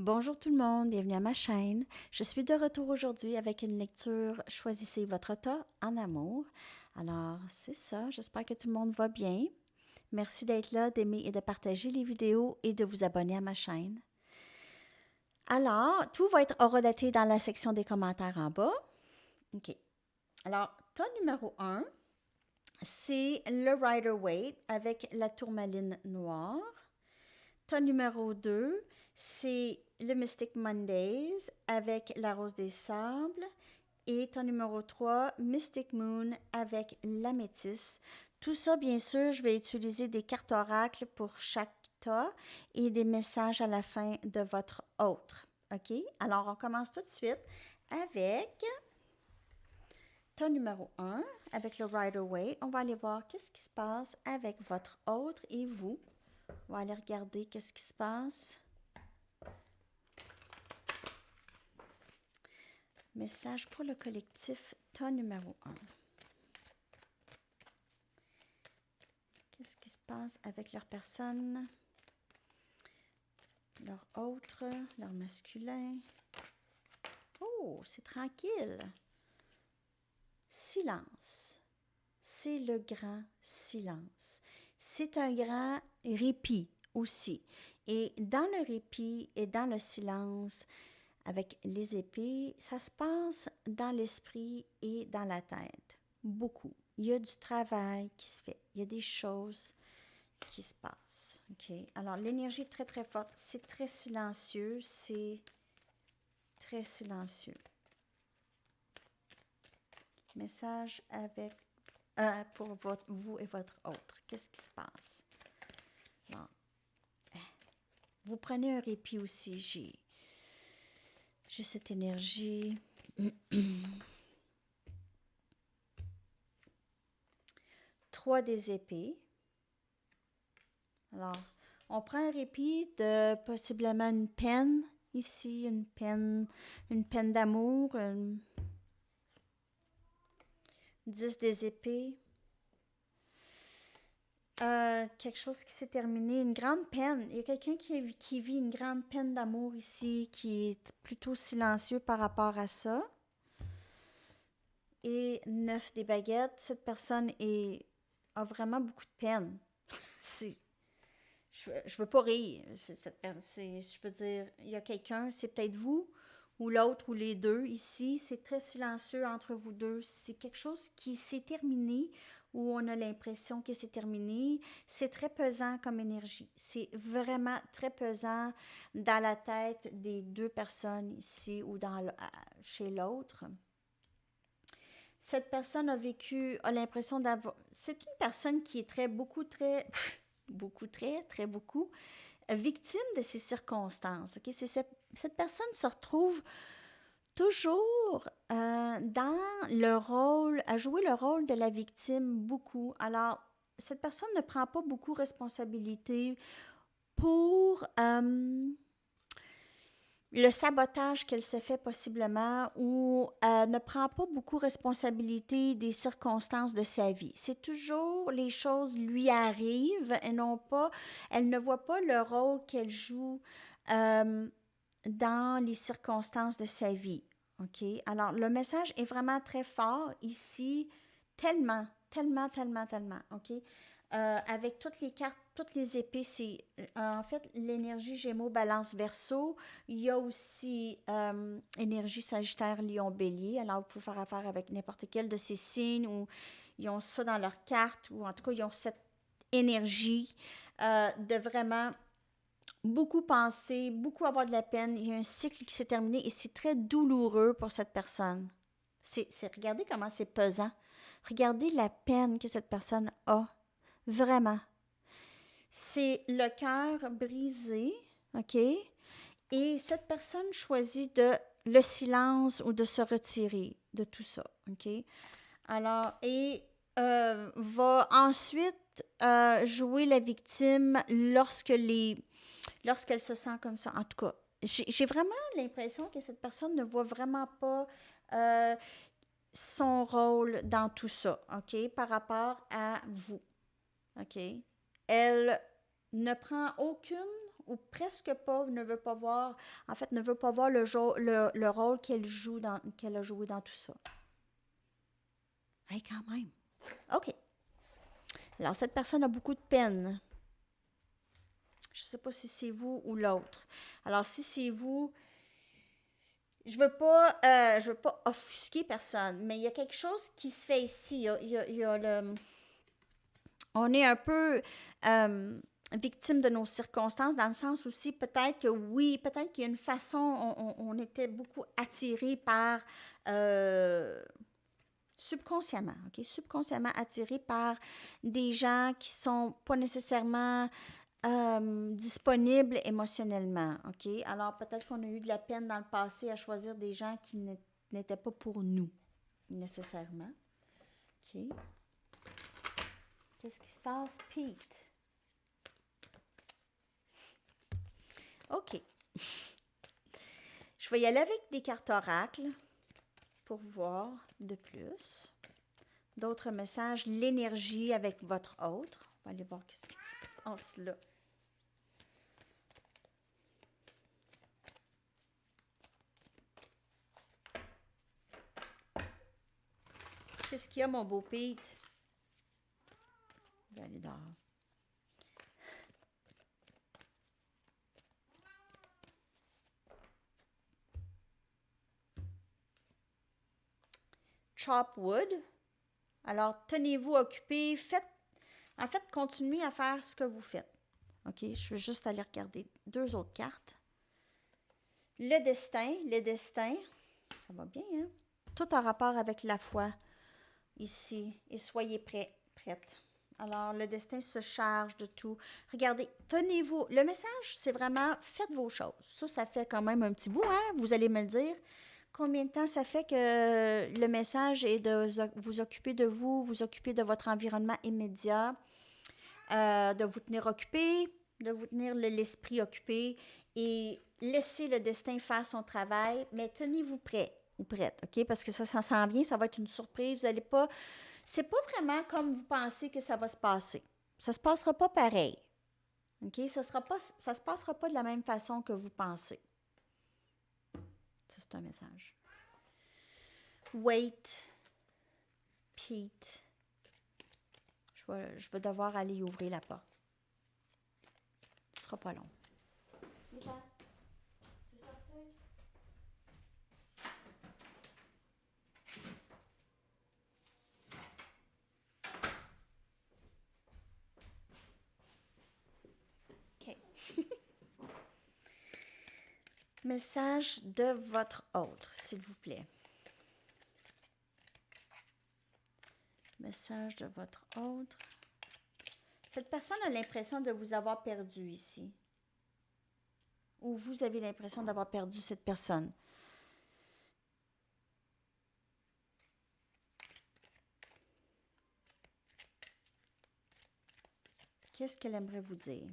Bonjour tout le monde, bienvenue à ma chaîne. Je suis de retour aujourd'hui avec une lecture Choisissez votre tas en amour. Alors, c'est ça, j'espère que tout le monde va bien. Merci d'être là, d'aimer et de partager les vidéos et de vous abonner à ma chaîne. Alors, tout va être horodaté dans la section des commentaires en bas. OK. Alors, tas numéro 1, c'est le Rider-Waite avec la tourmaline noire. Tas numéro 2, c'est le Mystic Mondays avec la rose des sables. Et tas numéro 3, Mystic Moon avec l'améthyste. Tout ça, bien sûr, je vais utiliser des cartes oracles pour chaque tas et des messages à la fin de votre autre. OK? Alors, on commence tout de suite avec tas numéro 1, avec le Rider-Waite. On va aller voir qu'est-ce qui se passe avec votre autre et vous. On va aller regarder qu'est-ce qui se passe. Message pour le collectif, tas numéro 1. Qu'est-ce qui se passe avec leur personne, leur autre, leur masculin? Oh, c'est tranquille. Silence. C'est le grand silence. C'est un grand répit aussi. Et dans le répit et dans le silence, avec les épées, ça se passe dans l'esprit et dans la tête. Beaucoup. Il y a du travail qui se fait. Il y a des choses qui se passent. OK? Alors, l'énergie est très, très forte. C'est très silencieux. C'est très silencieux. Message avec pour vous et votre autre. Qu'est-ce qui se passe? Bon. Vous prenez un répit aussi. J'ai cette énergie. 3 des épées. Alors, on prend un répit de possiblement une peine ici, une peine d'amour, 10 des épées. Quelque chose qui s'est terminé, une grande peine. Il y a quelqu'un qui vit une grande peine d'amour ici, qui est plutôt silencieux par rapport à ça. Et 9 des baguettes, cette personne a vraiment beaucoup de peine. Je veux pas rire. Je veux dire, il y a quelqu'un, c'est peut-être vous ou l'autre ou les deux ici. C'est très silencieux entre vous deux. C'est quelque chose qui s'est terminé ou on a l'impression que c'est terminé. C'est très pesant comme énergie. C'est vraiment très pesant dans la tête des deux personnes ici ou chez l'autre. Cette personne a l'impression d'avoir... C'est une personne qui est beaucoup, victime de ces circonstances. Okay? Cette personne se retrouve toujours dans le rôle, à jouer le rôle de la victime beaucoup. Alors, cette personne ne prend pas beaucoup responsabilité pour le sabotage qu'elle se fait possiblement ou ne prend pas beaucoup responsabilité des circonstances de sa vie. C'est toujours les choses lui arrivent et non pas, elle ne voit pas le rôle qu'elle joue dans les circonstances de sa vie. OK? Alors, le message est vraiment très fort ici, tellement, tellement, tellement, tellement. OK? Avec toutes les cartes, toutes les épées, c'est en fait l'énergie Gémeaux, Balance, Verseau. Il y a aussi énergie Sagittaire, Lion, Bélier. Alors, vous pouvez faire affaire avec n'importe quel de ces signes ou ils ont ça dans leur carte ou en tout cas, ils ont cette énergie de vraiment beaucoup penser, beaucoup avoir de la peine. Il y a un cycle qui s'est terminé et c'est très douloureux pour cette personne. Regardez comment c'est pesant. Regardez la peine que cette personne a. Vraiment. C'est le cœur brisé, OK? Et cette personne choisit le silence ou de se retirer de tout ça, OK? Alors, va ensuite jouer la victime lorsqu'elle se sent comme ça. En tout cas, j'ai vraiment l'impression que cette personne ne voit vraiment pas son rôle dans tout ça, OK? Par rapport à vous, OK? Elle ne prend ou presque pas, ne veut pas voir, en fait, ne veut pas voir le rôle qu'elle a joué dans tout ça. Hey, quand même. OK. Alors, cette personne a beaucoup de peine. Je ne sais pas si c'est vous ou l'autre. Alors, si c'est vous, je veux pas offusquer personne, mais il y a quelque chose qui se fait ici. Il y a on est un peu victime de nos circonstances, dans le sens aussi, peut-être que oui, peut-être qu'il y a une façon, on était beaucoup attiré par, subconsciemment, OK? Subconsciemment attiré par des gens qui sont pas nécessairement disponibles émotionnellement, OK? Alors, peut-être qu'on a eu de la peine dans le passé à choisir des gens qui n'étaient pas pour nous, nécessairement. OK? Qu'est-ce qui se passe, Pete? OK. Je vais y aller avec des cartes oracles pour voir de plus. D'autres messages, l'énergie avec votre autre. On va aller voir ce qui se passe là. Qu'est-ce qu'il y a, mon beau Pete? Je vais aller dehors. Chop wood. Alors, tenez-vous occupé. En fait, continuez à faire ce que vous faites. OK, je vais juste aller regarder deux autres cartes. Le destin, ça va bien, hein? Tout en rapport avec la foi ici. Et soyez prête. Alors, le destin se charge de tout. Regardez, tenez-vous. Le message, c'est vraiment, faites vos choses. Ça fait quand même un petit bout, hein? Vous allez me le dire. Combien de temps ça fait que le message est de vous occuper de vous occuper de votre environnement immédiat, de vous tenir occupé, de vous tenir l'esprit occupé et laisser le destin faire son travail, mais tenez-vous prêt ou prête, OK? Parce que ça s'en vient, ça va être une surprise. Vous n'allez pas... C'est pas vraiment comme vous pensez que ça va se passer. Ça se passera pas pareil. OK? Ça se passera pas de la même façon que vous pensez. Ça, c'est un message. Wait, Pete. Je vais devoir aller ouvrir la porte. Ce sera pas long. Lisa, tu veux sortir? OK. Message de votre autre, s'il vous plaît. Message de votre autre. Cette personne a l'impression de vous avoir perdu ici. Ou vous avez l'impression d'avoir perdu cette personne. Qu'est-ce qu'elle aimerait vous dire?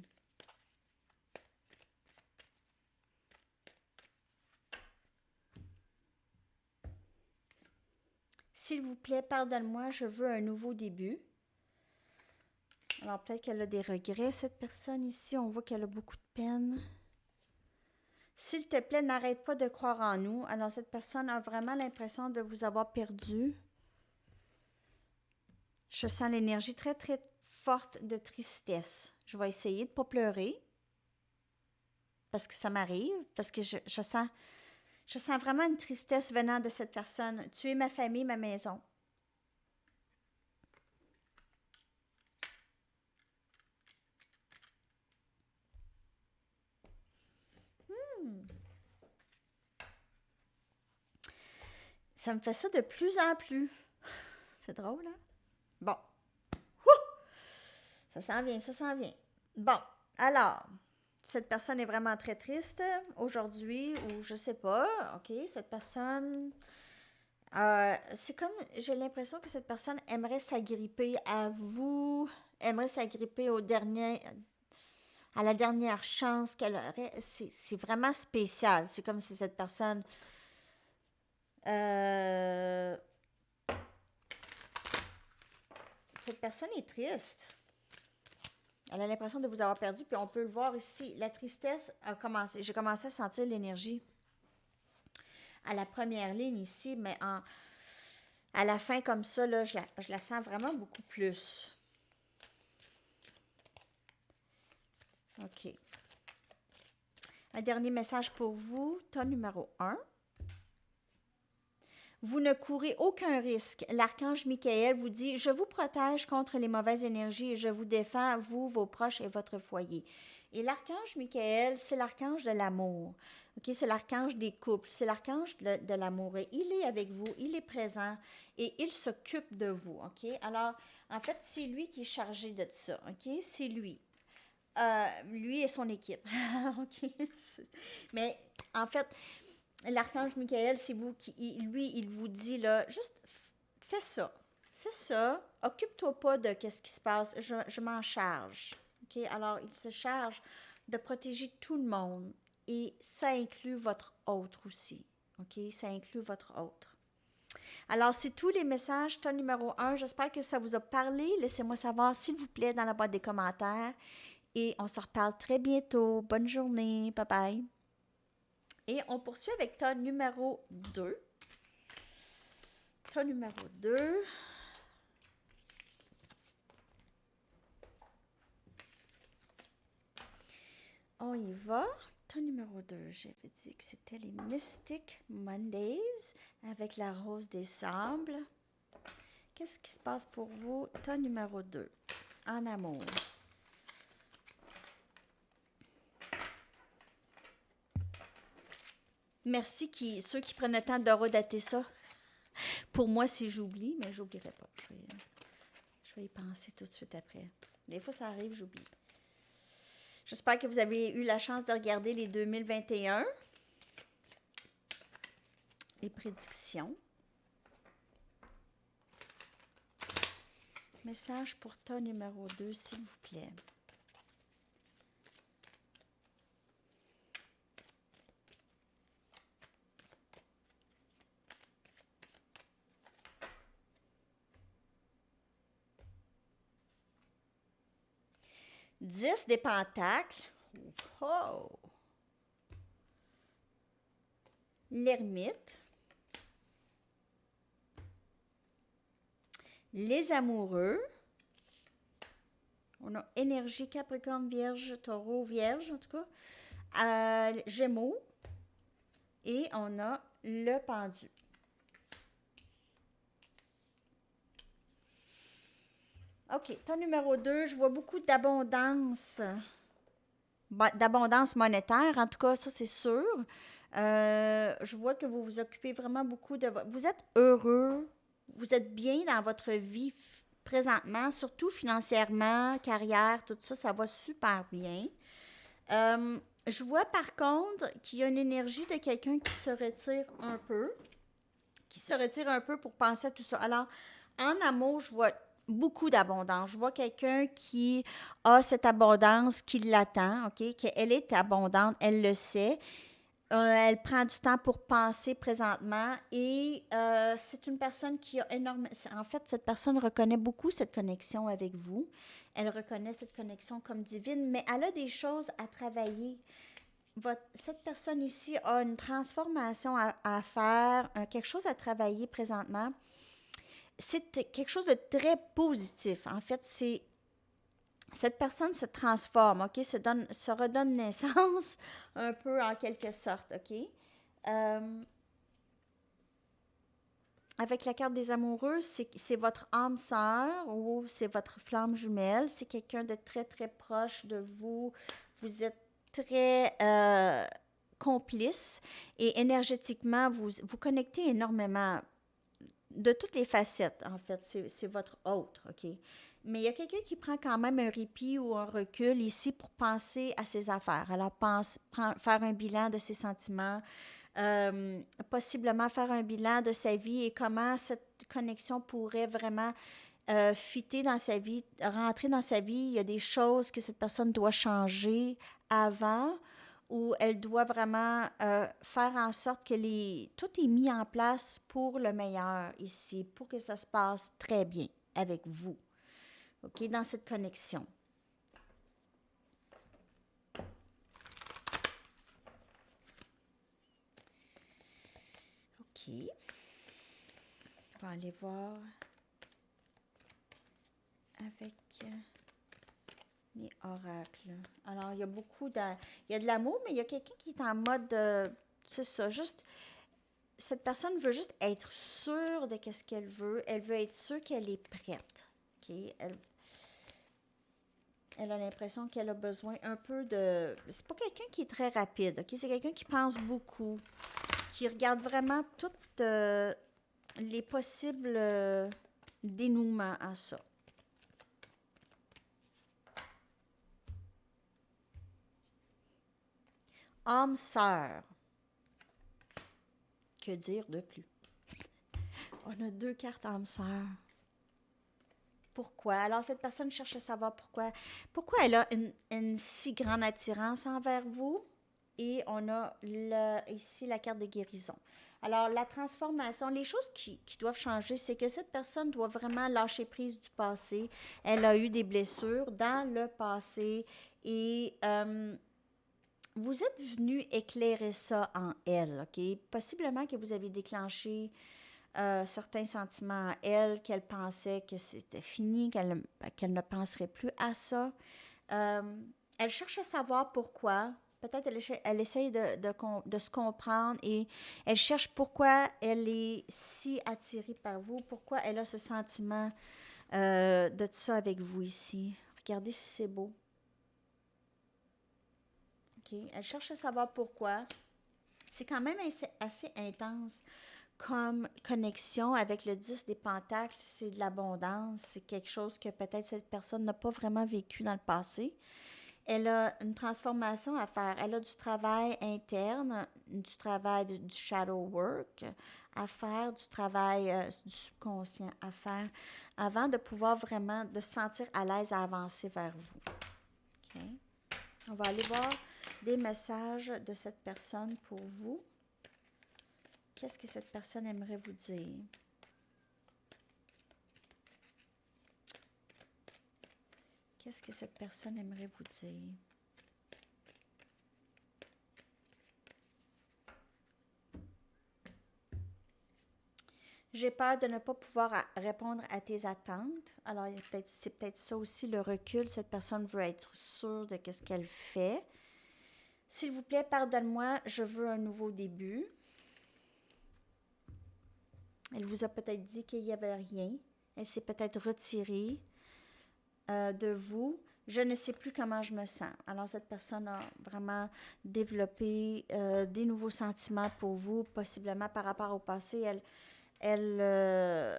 S'il vous plaît, pardonne-moi, je veux un nouveau début. Alors, peut-être qu'elle a des regrets, cette personne ici. On voit qu'elle a beaucoup de peine. S'il te plaît, n'arrête pas de croire en nous. Alors, cette personne a vraiment l'impression de vous avoir perdu. Je sens l'énergie très, très forte de tristesse. Je vais essayer de ne pas pleurer. Parce que ça m'arrive. Parce que je sens vraiment une tristesse venant de cette personne. Tu es ma famille, ma maison. Ça me fait ça de plus en plus. C'est drôle, hein? Bon. Ça s'en vient, ça s'en vient. Bon, alors, cette personne est vraiment très triste aujourd'hui, ou je sais pas, OK, cette personne... c'est comme, j'ai l'impression que cette personne aimerait s'agripper à vous, aimerait s'agripper à la dernière chance qu'elle aurait. C'est vraiment spécial. C'est comme si cette personne... cette personne est triste. Elle a l'impression de vous avoir perdu, puis on peut le voir ici. La tristesse a commencé. J'ai commencé à sentir l'énergie à la première ligne ici, mais à la fin comme ça, là, je la sens vraiment beaucoup plus. OK. Un dernier message pour vous, ton numéro 1. Vous ne courez aucun risque. L'archange Michael vous dit, je vous protège contre les mauvaises énergies et je vous défends, vous, vos proches et votre foyer. Et l'archange Michael, c'est l'archange de l'amour. Okay? C'est l'archange des couples, c'est l'archange de l'amour. Et il est avec vous, il est présent et il s'occupe de vous. Okay? Alors, en fait, c'est lui qui est chargé de ça. Okay? C'est lui. Lui et son équipe. OK? Mais en fait, l'archange Michael, c'est vous qui, lui, il vous dit là, juste fais ça. Fais ça. Occupe-toi pas de qu'est-ce qui se passe. Je m'en charge. OK? Alors, il se charge de protéger tout le monde. Et ça inclut votre autre aussi. OK? Ça inclut votre autre. Alors, c'est tous les messages. Ton numéro 1. J'espère que ça vous a parlé. Laissez-moi savoir, s'il vous plaît, dans la boîte des commentaires. Et on se reparle très bientôt. Bonne journée. Bye bye. Et on poursuit avec ton numéro 2. Ton numéro 2. On y va. Ton numéro 2, j'avais dit que c'était les Mystic Mondays avec la rose des sables. Qu'est-ce qui se passe pour vous? Ton numéro 2, en amour. Merci ceux qui prennent le temps de redater ça. Pour moi, si j'oublie, mais j'oublierai pas. Je vais y penser tout de suite après. Des fois, ça arrive, j'oublie. J'espère que vous avez eu la chance de regarder les 2021. Les prédictions. Message pour ton numéro 2, s'il vous plaît. Dix des pentacles. Oh! L'ermite. Les amoureux. On a énergie, Capricorne, Vierge, Taureau, Vierge en tout cas. Gémeaux. Et on a le pendu. OK, ton numéro 2, je vois beaucoup d'abondance. D'abondance monétaire, en tout cas, ça c'est sûr. Je vois que vous vous occupez vraiment beaucoup de... Vous êtes heureux, vous êtes bien dans votre vie présentement, surtout financièrement, carrière, tout ça, ça va super bien. Je vois par contre qu'il y a une énergie de quelqu'un qui se retire un peu, pour penser à tout ça. Alors, en amour, je vois beaucoup d'abondance. Je vois quelqu'un qui a cette abondance, qui l'attend, OK? Qu'elle est abondante, elle le sait. Elle prend du temps pour penser présentement et c'est une personne qui a énormément... En fait, cette personne reconnaît beaucoup cette connexion avec vous. Elle reconnaît cette connexion comme divine, mais elle a des choses à travailler. Cette personne ici a une transformation à faire, quelque chose à travailler présentement. C'est quelque chose de très positif. En fait, cette personne se transforme, OK? Se redonne naissance un peu en quelque sorte, OK? Avec la carte des amoureux, c'est votre âme sœur ou c'est votre flamme jumelle. C'est quelqu'un de très, très proche de vous. Vous êtes très complice et énergétiquement, vous connectez énormément de toutes les facettes, en fait. C'est votre autre, OK? Mais il y a quelqu'un qui prend quand même un répit ou un recul ici pour penser à ses affaires. Alors, faire un bilan de ses sentiments, possiblement faire un bilan de sa vie et comment cette connexion pourrait vraiment fitter dans sa vie, rentrer dans sa vie. Il y a des choses que cette personne doit changer avant où elle doit vraiment faire en sorte que tout est mis en place pour le meilleur ici, pour que ça se passe très bien avec vous, OK, dans cette connexion. On va aller voir avec les oracles. Alors, il y a beaucoup de... Il y a de l'amour, mais il y a quelqu'un qui est en mode... c'est ça, juste... Cette personne veut juste être sûre de qu'est-ce qu'elle veut. Elle veut être sûre qu'elle est prête. OK? Elle a l'impression qu'elle a besoin un peu de... C'est pas quelqu'un qui est très rapide, OK? C'est quelqu'un qui pense beaucoup, qui regarde vraiment toutes les possibles dénouements à ça. Âme sœur. Que dire de plus? On a 2 cartes âme sœur. Pourquoi? Alors, cette personne cherche à savoir pourquoi. Pourquoi elle a une si grande attirance envers vous? Et on a ici la carte de guérison. Alors, la transformation, les choses qui doivent changer, c'est que cette personne doit vraiment lâcher prise du passé. Elle a eu des blessures dans le passé et vous êtes venu éclairer ça en elle, OK? Possiblement que vous avez déclenché certains sentiments à elle, qu'elle pensait que c'était fini, qu'elle ne penserait plus à ça. Elle cherche à savoir pourquoi. Peut-être elle essaye de se comprendre et elle cherche pourquoi elle est si attirée par vous, pourquoi elle a ce sentiment de tout ça avec vous ici. Regardez si c'est beau. OK. Elle cherche à savoir pourquoi. C'est quand même assez intense comme connexion avec le 10 des pentacles. C'est de l'abondance. C'est quelque chose que peut-être cette personne n'a pas vraiment vécu dans le passé. Elle a une transformation à faire. Elle a du travail interne, du travail du shadow work à faire, du travail du subconscient à faire avant de pouvoir vraiment de se sentir à l'aise à avancer vers vous. OK? On va aller voir des messages de cette personne pour vous. Qu'est-ce que cette personne aimerait vous dire? Qu'est-ce que cette personne aimerait vous dire? J'ai peur de ne pas pouvoir répondre à tes attentes. Alors, c'est peut-être ça aussi le recul. Cette personne veut être sûre de ce qu'elle fait. S'il vous plaît, pardonne-moi, je veux un nouveau début. Elle vous a peut-être dit qu'il n'y avait rien. Elle s'est peut-être retirée de vous. Je ne sais plus comment je me sens. Alors, cette personne a vraiment développé des nouveaux sentiments pour vous, possiblement par rapport au passé. Elle ne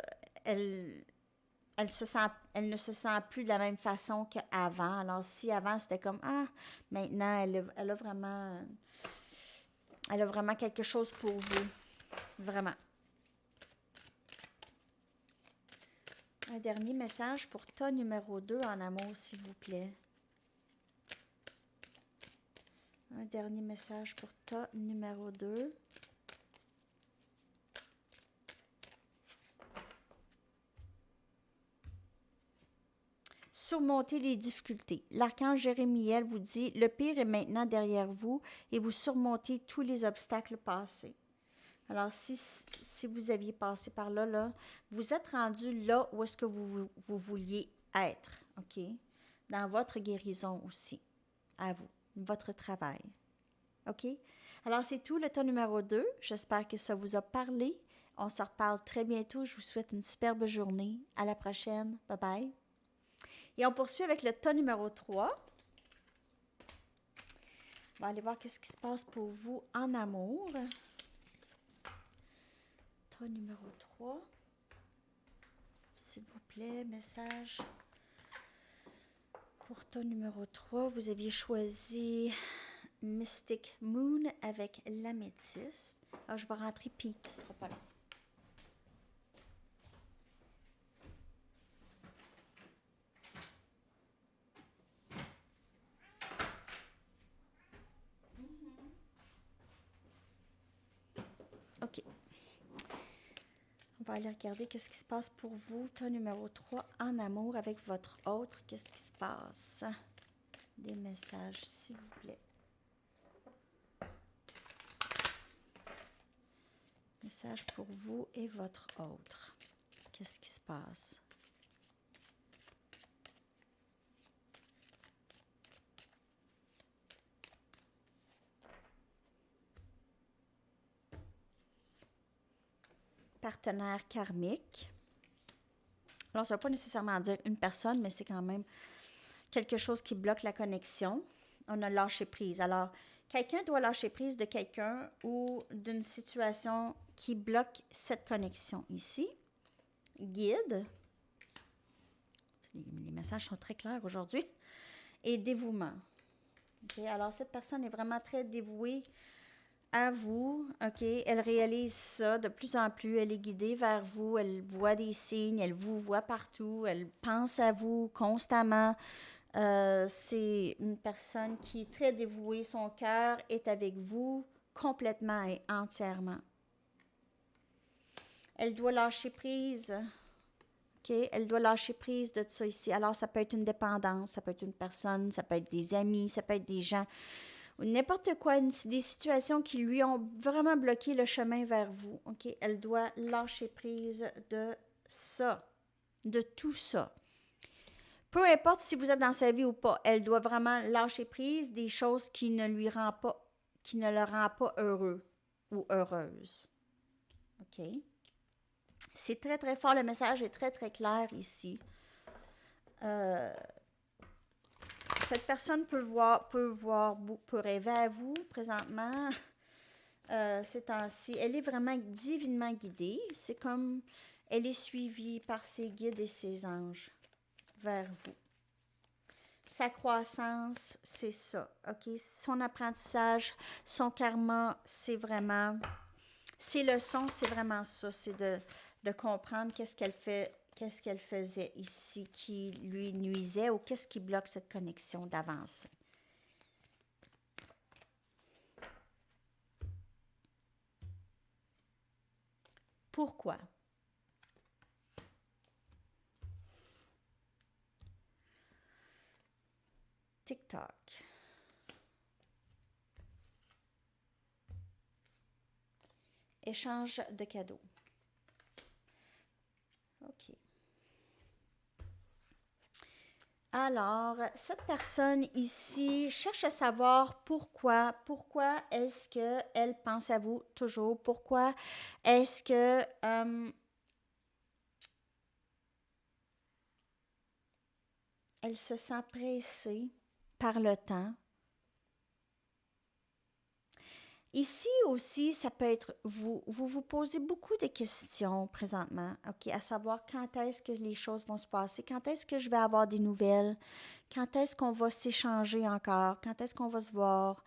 se sent plus de la même façon qu'avant. Alors, si avant, c'était comme, ah, maintenant, elle a vraiment quelque chose pour vous. Vraiment. Un dernier message pour tas numéro 2 en amour, s'il vous plaît. Un dernier message pour tas numéro 2. Surmonter les difficultés. L'archange Jérémiel vous dit, le pire est maintenant derrière vous et vous surmontez tous les obstacles passés. Alors, si vous aviez passé par là, vous êtes rendu là où est-ce que vous vouliez être, OK? Dans votre guérison aussi, à vous, votre travail, OK? Alors, c'est tout, le temps numéro 2. J'espère que ça vous a parlé. On se reparle très bientôt. Je vous souhaite une superbe journée. À la prochaine. Bye-bye. Et on poursuit avec le tas numéro 3. On va aller voir qu'est-ce qui se passe pour vous en amour. Tas numéro 3. S'il vous plaît, message. Pour tas numéro 3, vous aviez choisi Mystic Moon avec l'améthyste. Alors, je vais rentrer Pete, ce ne sera pas long. OK. On va aller regarder qu'est-ce qui se passe pour vous. Tas numéro 3, en amour avec votre autre. Qu'est-ce qui se passe? Des messages, s'il vous plaît. Message pour vous et votre autre. Qu'est-ce qui se passe? Partenaire karmique. Alors, ça ne veut pas nécessairement dire une personne, mais c'est quand même quelque chose qui bloque la connexion. On a lâché prise. Alors, quelqu'un doit lâcher prise de quelqu'un ou d'une situation qui bloque cette connexion ici. Guide. Les messages sont très clairs aujourd'hui. Et dévouement. Okay? Alors, cette personne est vraiment très dévouée à vous, OK? Elle réalise ça de plus en plus. Elle est guidée vers vous. Elle voit des signes. Elle vous voit partout. Elle pense à vous constamment. C'est une personne qui est très dévouée. Son cœur est avec vous complètement et entièrement. Elle doit lâcher prise. OK? Elle doit lâcher prise de tout ça ici. Alors, ça peut être une dépendance, ça peut être une personne, ça peut être des amis, ça peut être des gens, n'importe quoi, des situations qui lui ont vraiment bloqué le chemin vers vous. OK? Elle doit lâcher prise de ça, de tout ça. Peu importe si vous êtes dans sa vie ou pas, elle doit vraiment lâcher prise des choses qui ne le rend pas heureux ou heureuse. OK? C'est très, très fort. Le message est très, très clair ici. Cette personne peut rêver à vous présentement ces temps-ci. Elle est vraiment divinement guidée. C'est comme elle est suivie par ses guides et ses anges vers vous. Sa croissance, c'est ça. OK? Son apprentissage, son karma, c'est vraiment... Ses leçons, c'est vraiment ça. C'est de comprendre qu'est-ce qu'elle faisait ici qui lui nuisait ou qu'est-ce qui bloque cette connexion d'avancer. Pourquoi? TikTok. Échange de cadeaux. OK. Alors, cette personne ici cherche à savoir pourquoi est-ce qu'elle pense à vous toujours, pourquoi est-ce que elle se sent pressée par le temps. Ici aussi, ça peut être vous posez beaucoup de questions présentement, OK, à savoir quand est-ce que les choses vont se passer, quand est-ce que je vais avoir des nouvelles, quand est-ce qu'on va s'échanger encore, quand est-ce qu'on va se voir.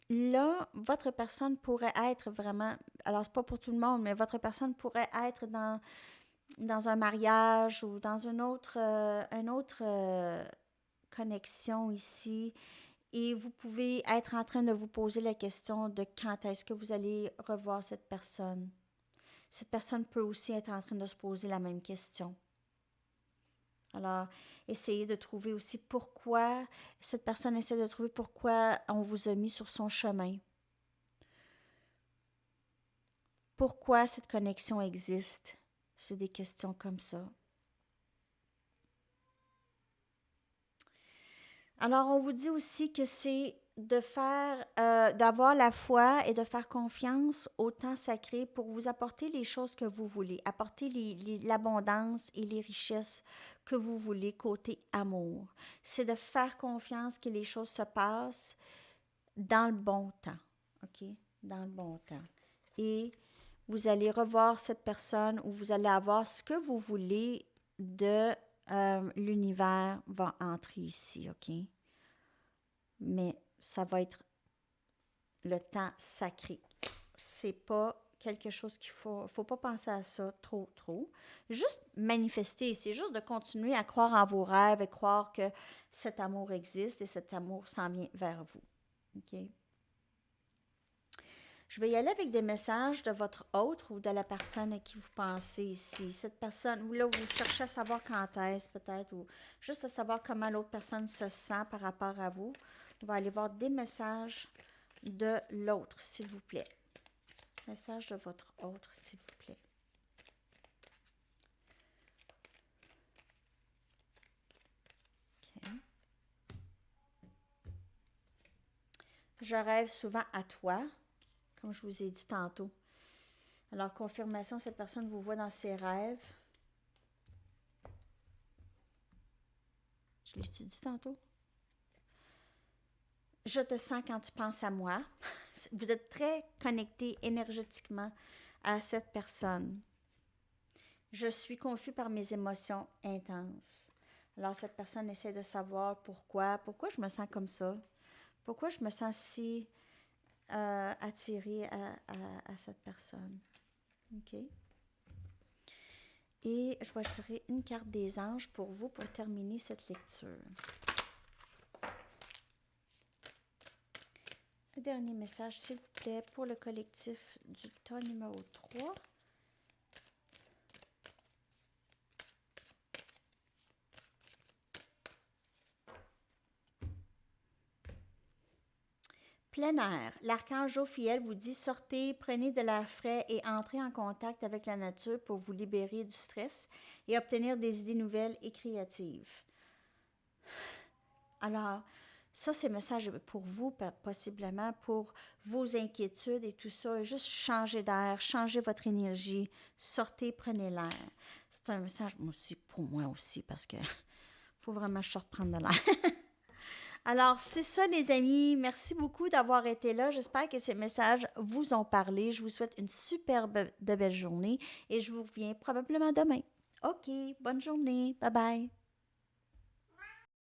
Là, votre personne pourrait être vraiment, alors c'est pas pour tout le monde, mais votre personne pourrait être dans un mariage ou dans une autre connexion ici. Et vous pouvez être en train de vous poser la question de quand est-ce que vous allez revoir cette personne. Cette personne peut aussi être en train de se poser la même question. Alors, essayez de trouver aussi pourquoi, cette personne essaie de trouver pourquoi on vous a mis sur son chemin. Pourquoi cette connexion existe? C'est des questions comme ça. Alors, on vous dit aussi que c'est de faire, d'avoir la foi et de faire confiance au temps sacré pour vous apporter les choses que vous voulez, apporter l'abondance et les richesses que vous voulez côté amour. C'est de faire confiance que les choses se passent dans le bon temps, OK? Dans le bon temps. Et vous allez revoir cette personne ou vous allez avoir ce que vous voulez de l'univers va entrer ici, OK? Mais ça va être le temps sacré. C'est pas quelque chose qu'il faut pas penser à ça trop. Juste manifester, c'est juste de continuer à croire en vos rêves et croire que cet amour existe et cet amour s'en vient vers vous. OK? Je vais y aller avec des messages de votre autre ou de la personne à qui vous pensez ici. Cette personne, ou là, vous cherchez à savoir quand est-ce peut-être, ou juste à savoir comment l'autre personne se sent par rapport à vous. On va aller voir des messages de l'autre, s'il vous plaît. Message de votre autre, s'il vous plaît. OK. Je rêve souvent à toi, comme je vous ai dit tantôt. Alors, confirmation, cette personne vous voit dans ses rêves. Je l'ai dit tantôt? Je te sens quand tu penses à moi. Vous êtes très connecté énergétiquement à cette personne. Je suis confus par mes émotions intenses. Alors, cette personne essaie de savoir pourquoi je me sens comme ça. Pourquoi je me sens si attirée à cette personne. OK? Et je vais tirer une carte des anges pour vous pour terminer cette lecture. Un dernier message, s'il vous plaît, pour le collectif du tas numéro 3. Plein air. L'archange Jophiel vous dit sortez, prenez de l'air frais et entrez en contact avec la nature pour vous libérer du stress et obtenir des idées nouvelles et créatives. Alors, ça, c'est un message pour vous, possiblement, pour vos inquiétudes et tout ça. Juste changer d'air, changer votre énergie, sortez, prenez l'air. C'est un message aussi pour moi aussi, parce que faut vraiment que je sorte prendre de l'air. Alors, c'est ça, les amis. Merci beaucoup d'avoir été là. J'espère que ces messages vous ont parlé. Je vous souhaite une superbe de belle journée et je vous reviens probablement demain. OK, bonne journée. Bye bye.